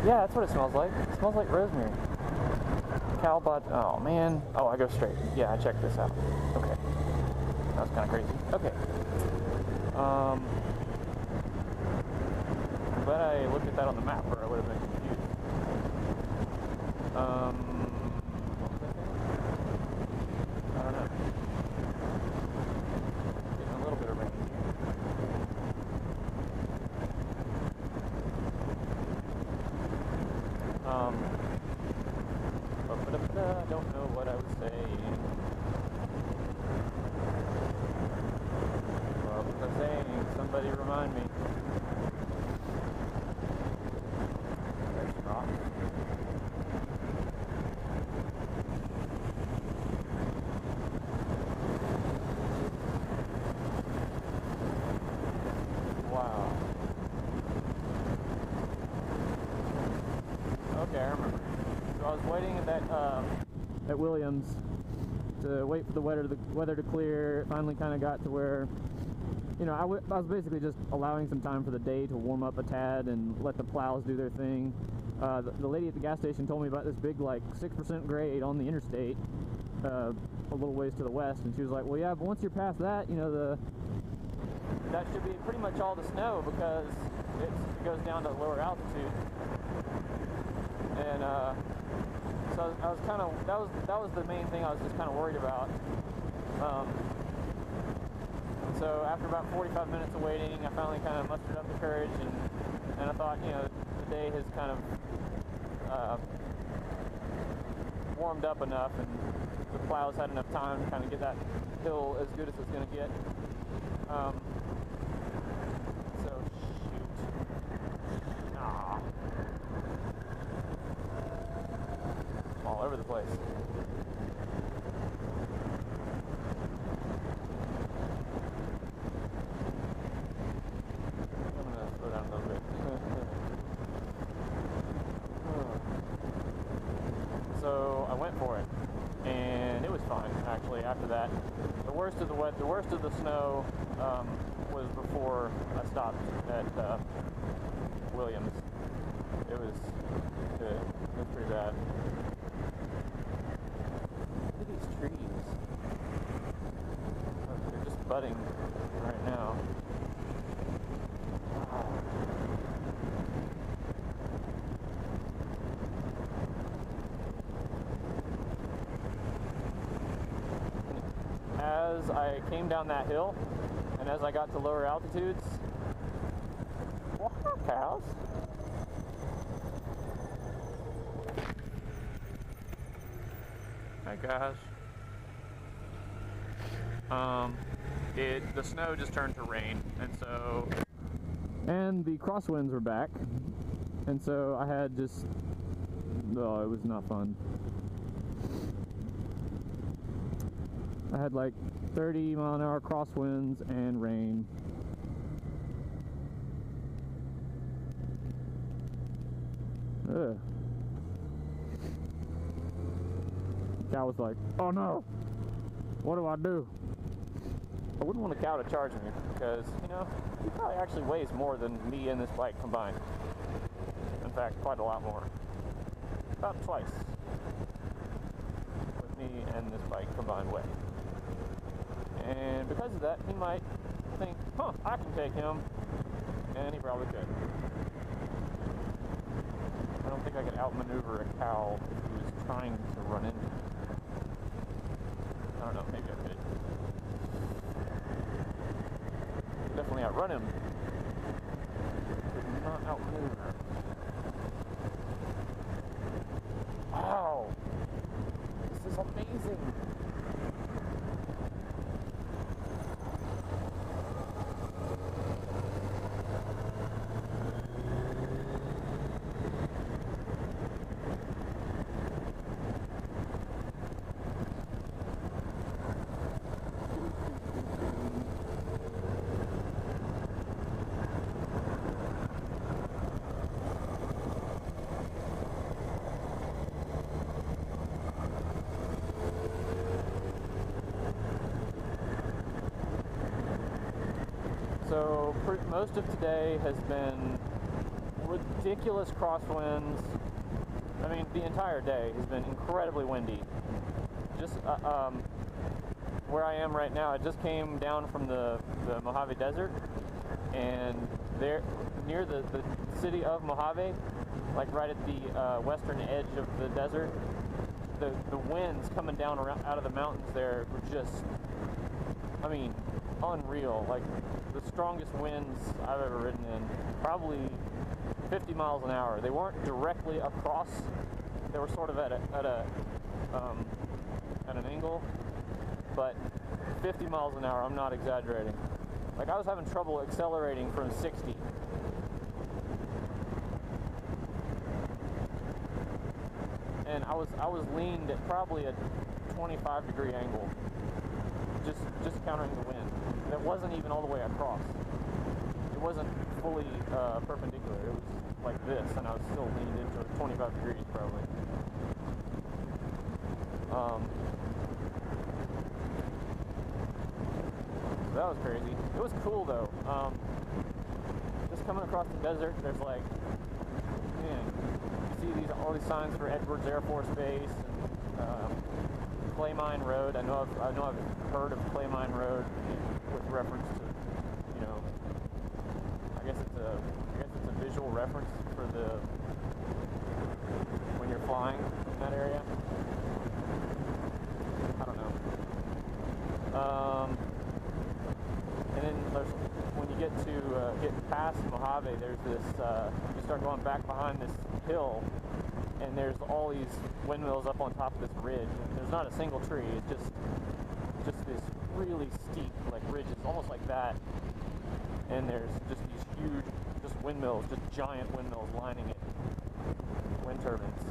Yeah, that's what it smells like. It smells like rosemary. Cow butt. Oh man. Oh, I go straight. Yeah, I checked this out. Okay. That was kind of crazy. Okay. I'm glad I looked at that on the map, or I would have been confused. What was I saying? I don't know. Getting a little bit of rain here. I don't know what I was saying. What was I saying? Somebody remind me. There's rocks. Wow. Okay, I remember. So I was waiting at that at Williams to wait for the weather to clear. It finally kind of got to where, you know, I was basically just allowing some time for the day to warm up a tad and let the plows do their thing. The lady at the gas station told me about this big, like, 6% grade on the interstate a little ways to the west, and she was like, well, yeah, but once you're past that, you know, that should be pretty much all the snow, because it goes down to lower altitude. And so I was kind of, that was the main thing I was just kind of worried about. So after about 45 minutes of waiting, I finally kind of mustered up the courage, and I thought, you know, the day has kind of warmed up enough, and the plows had enough time to kind of get that hill as good as it's going to get. So shoot. Ah. All over the place. I'm gonna slow down a little bit. So I went for it, and it was fine actually. After that, the worst of the snow was before I stopped at Williams. It was pretty bad. Look at these trees. Oh, they're just budding right now. Wow. As I came down that hill, and as I got to lower altitudes, wow, cows. Hi guys. The snow just turned to rain, and the crosswinds were back, and so I had just, oh, it was not fun. I had like 30-mile-an-hour crosswinds and rain. Ugh. The cow was like, oh no, what do I do? I wouldn't want a cow to charge me, because, you know, he probably actually weighs more than me and this bike combined. In fact, quite a lot more. About twice what me and this bike combined weigh. And because of that, he might think, huh, I can take him. And he probably could. I don't think I could outmaneuver a cow if he was trying to run into me. I don't know, maybe I could. Definitely outrun him. Could not outmaneuver. Wow! This is amazing! So most of today has been ridiculous crosswinds. I mean, the entire day has been incredibly windy. Just where I am right now, I just came down from the Mojave Desert, and there near the city of Mojave, like right at the western edge of the desert, the winds coming down out of the mountains there were just, I mean, unreal. Like the strongest winds I've ever ridden in, probably 50 miles an hour. They weren't directly across, they were sort of at an angle, but 50 miles an hour, I'm not exaggerating. Like I was having trouble accelerating from 60. And I was leaned at probably a 25-degree angle, just countering the wind. That wasn't even all the way across. It wasn't fully perpendicular. It was like this, and I was still leaned into 25 degrees probably. So that was crazy. It was cool though. Just coming across the desert, there's like, man, you see all these signs for Edwards Air Force Base and Clay Mine Road. I know I've heard of Clay Mine Road with reference to, you know, I guess it's a visual reference for when you're flying in that area. I don't know. And then when you get past Mojave, there's this, you start going back behind this hill, and there's all these windmills up on top of this ridge. And there's not a single tree. It's just this really steep, like ridges, almost like that. And there's just these huge, just windmills, just giant windmills lining it. Wind turbines.